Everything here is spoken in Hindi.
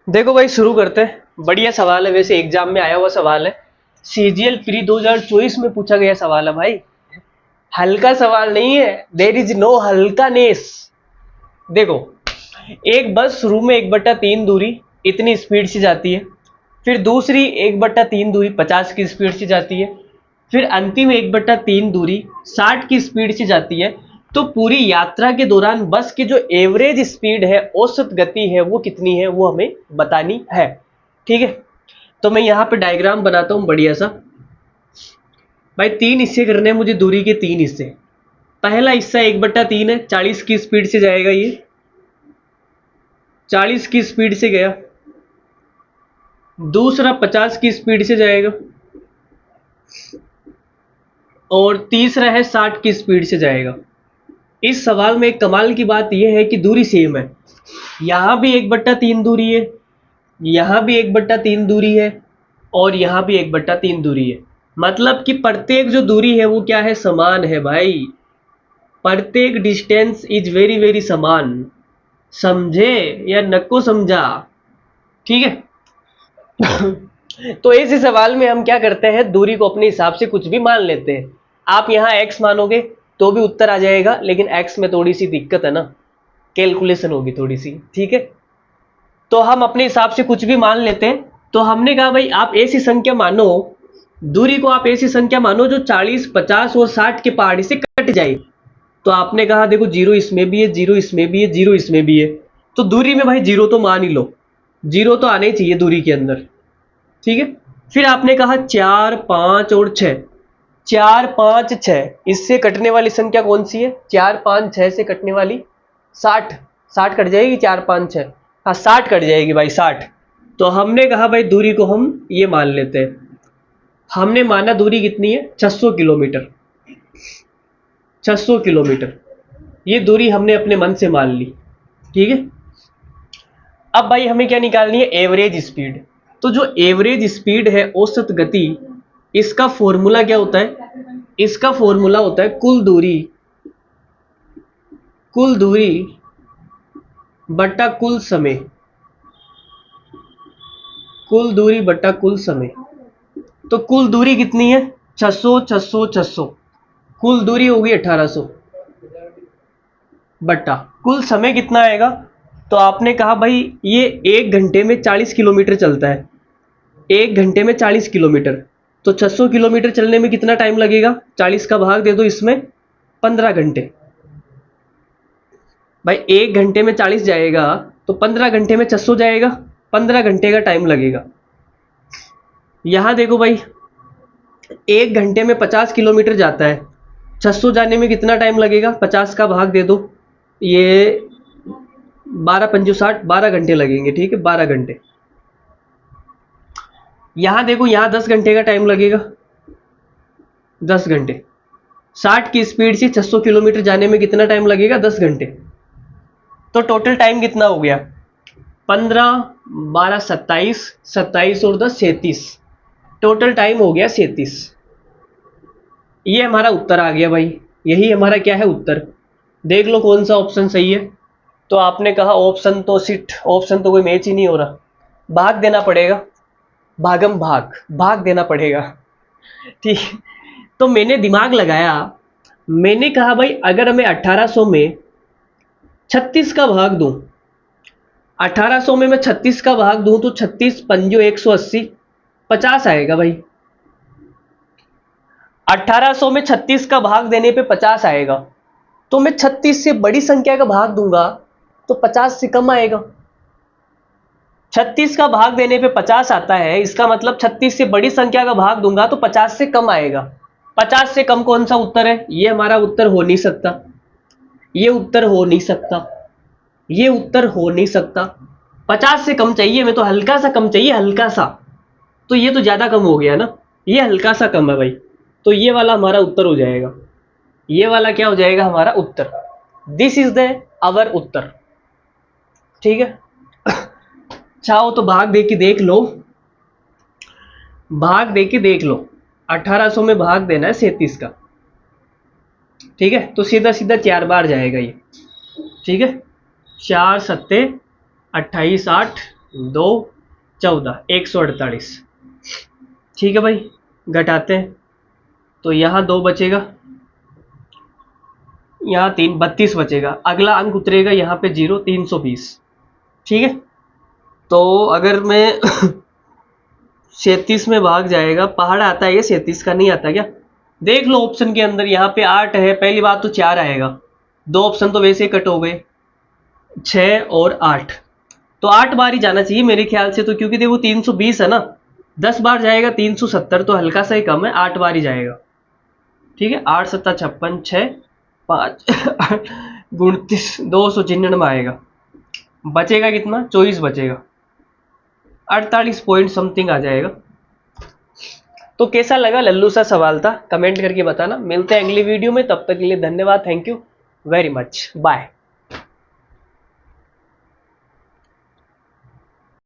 देखो भाई, शुरू करते हैं। बढ़िया सवाल है, वैसे एग्जाम में आया हुआ सवाल है। सीजीएल प्री 2024 में पूछा गया सवाल है भाई। हल्का सवाल नहीं है। देर इज नो हल्कानेस। देखो, एक बस शुरू में 1/3 दूरी इतनी स्पीड से जाती है। फिर दूसरी 1/3 दूरी 50 की स्पीड से जाती है। फिर अंतिम 1/3 दूरी 60 की स्पीड से जाती है। तो पूरी यात्रा के दौरान बस की जो एवरेज स्पीड है, औसत गति है, वो कितनी है, वो हमें बतानी है। ठीक है, तो मैं यहाँ पे डायग्राम बनाता हूँ बढ़िया सा। भाई 3 हिस्से करने हैं मुझे, दूरी के 3 हिस्से। पहला हिस्सा 1/3 है, 40 की स्पीड से जाएगा, ये 40 की स्पीड से गया। दूसरा 50 की स्पीड से जाएगा। और तीसरा है 60 की स्पीड से जाएगा। इस सवाल में एक कमाल की बात यह है कि दूरी सेम है। यहां भी 1/3 दूरी है, यहां भी 1/3 दूरी है, और यहां भी 1/3 दूरी है। मतलब कि प्रत्येक जो दूरी है वो क्या है, समान है भाई। प्रत्येक डिस्टेंस इज वेरी वेरी समान। समझे या नको समझा? ठीक है। तो ऐसे सवाल में हम क्या करते हैं, दूरी को अपने हिसाब से कुछ भी मान लेते हैं। आप यहाँ x मानोगे तो भी उत्तर आ जाएगा, लेकिन x में थोड़ी सी दिक्कत है ना, कैलकुलेशन होगी थोड़ी सी। ठीक है, तो हम अपने हिसाब से कुछ भी मान लेते हैं। तो हमने कहा भाई आप ऐसी संख्या मानो, दूरी को आप ऐसी संख्या मानो जो 40, 50 और 60 के पहाड़ी से कट जाए। तो आपने कहा देखो, जीरो इसमें भी है, जीरो इसमें भी है, जीरो इसमें भी है। तो दूरी में भाई जीरो तो मान ही लो, जीरो तो आने ही चाहिए दूरी के अंदर। ठीक है, फिर आपने कहा 4, 5 और 6। 4, 5, 6, इससे कटने वाली संख्या कौन सी है? 4, 5, 6 से कटने वाली 60। 60 कट जाएगी, 4, 5, 6। हाँ, 60 कट जाएगी भाई, 60। तो हमने कहा भाई दूरी को हम ये मान लेते हैं। हमने माना दूरी कितनी है, 600 किलोमीटर। 600 किलोमीटर ये दूरी हमने अपने मन से मान ली। ठीक है, अब भाई हमें क्या निकालनी है, एवरेज स्पीड। तो जो एवरेज स्पीड है, औसत गति, इसका फॉर्मूला क्या होता है? इसका फॉर्मूला होता है कुल दूरी, कुल दूरी बटा कुल समय। कुल दूरी बटा कुल समय। तो कुल दूरी कितनी है, 600, 600, 600। कुल दूरी होगी 1800 बटा कुल समय कितना आएगा? तो आपने कहा भाई ये 1 घंटे में 40 किलोमीटर चलता है। 1 घंटे में 40 किलोमीटर, तो 600 किलोमीटर चलने में कितना टाइम लगेगा? 40 का भाग दे दो इसमें, 15 घंटे। भाई 1 घंटे में 40 जाएगा, तो 15 घंटे में 600 जाएगा, 15 घंटे का टाइम लगेगा। यहां देखो भाई, 1 घंटे में 50 किलोमीटर जाता है, 600 जाने में कितना टाइम लगेगा? 50 का भाग दे दो, ये 12 पंजो 60, 12 घंटे लगेंगे। ठीक है, 12 घंटे। यहां देखो, यहां 10 घंटे का टाइम लगेगा, 10 घंटे। 60 की स्पीड से 600 किलोमीटर जाने में कितना टाइम लगेगा? 10 घंटे। तो टोटल टाइम कितना हो गया? 15, 12, 27, 27 और 10, 37। टोटल टाइम हो गया 37। ये हमारा उत्तर आ गया भाई। यही हमारा क्या है, उत्तर। देख लो कौन सा ऑप्शन सही है। तो आपने कहा ऑप्शन तो सिट, ऑप्शन तो कोई मैच ही नहीं हो रहा। भाग देना पड़ेगा, भागम भाग, भाग देना पड़ेगा। ठीक। तो मैंने दिमाग लगाया, मैंने कहा भाई अगर मैं 1800 में 36 का भाग दूं, 1800 में मैं 36 का भाग दूं, तो 36 पंजो 180, 50 आएगा भाई। 1800 में 36 का भाग देने पे 50 आएगा। तो मैं 36 से बड़ी संख्या का भाग दूंगा तो 50 से कम आएगा। 36 का भाग देने पे 50 आता है, इसका मतलब 36 से बड़ी संख्या का भाग दूंगा तो 50 से कम आएगा। 50 से कम कौन सा उत्तर है? ये हमारा उत्तर हो नहीं सकता, ये उत्तर हो नहीं सकता, ये उत्तर हो नहीं सकता। 50 से कम चाहिए, मैं तो हल्का सा कम चाहिए, हल्का सा। तो ये तो ज्यादा कम हो गया ना, ये हल्का सा कम है भाई। तो ये वाला हमारा उत्तर हो जाएगा। ये वाला क्या हो जाएगा, हमारा उत्तर। दिस इज द आवर उत्तर। ठीक है, चाहो तो भाग दे के देख लो, भाग दे के देख लो। 1800 में भाग देना है 37 का। ठीक है, तो सीधा सीधा 4 बार जाएगा ये। ठीक है, 4 सत्ते 28, 8, 2 14 148। ठीक है भाई, घटाते हैं तो यहाँ 2 बचेगा, यहाँ 3 32 बचेगा। अगला अंक उतरेगा यहाँ पे 0 320। ठीक है, तो अगर मैं 37 में भाग जाएगा, पहाड़ आता है ये 37 का नहीं आता क्या? देख लो ऑप्शन के अंदर, यहाँ पे 8 है, पहली बात तो 4 आएगा, 2 ऑप्शन तो वैसे ही कट हो गए, 6 और 8, तो 8 बार ही जाना चाहिए मेरे ख्याल से तो, क्योंकि देखो 320 है ना, 10 बार जाएगा 370, तो हल्का सा ही कम है, 8 बार ही जाएगा। ठीक है, 8 7 56 6 5 29 299 आएगा, बचेगा कितना? 24 बचेगा, 48 पॉइंट समथिंग आ जाएगा। तो कैसा लगा? लल्लू सा सवाल था, कमेंट करके बताना। मिलते हैं अगली वीडियो में, तब तक के लिए धन्यवाद, thank you very much, bye.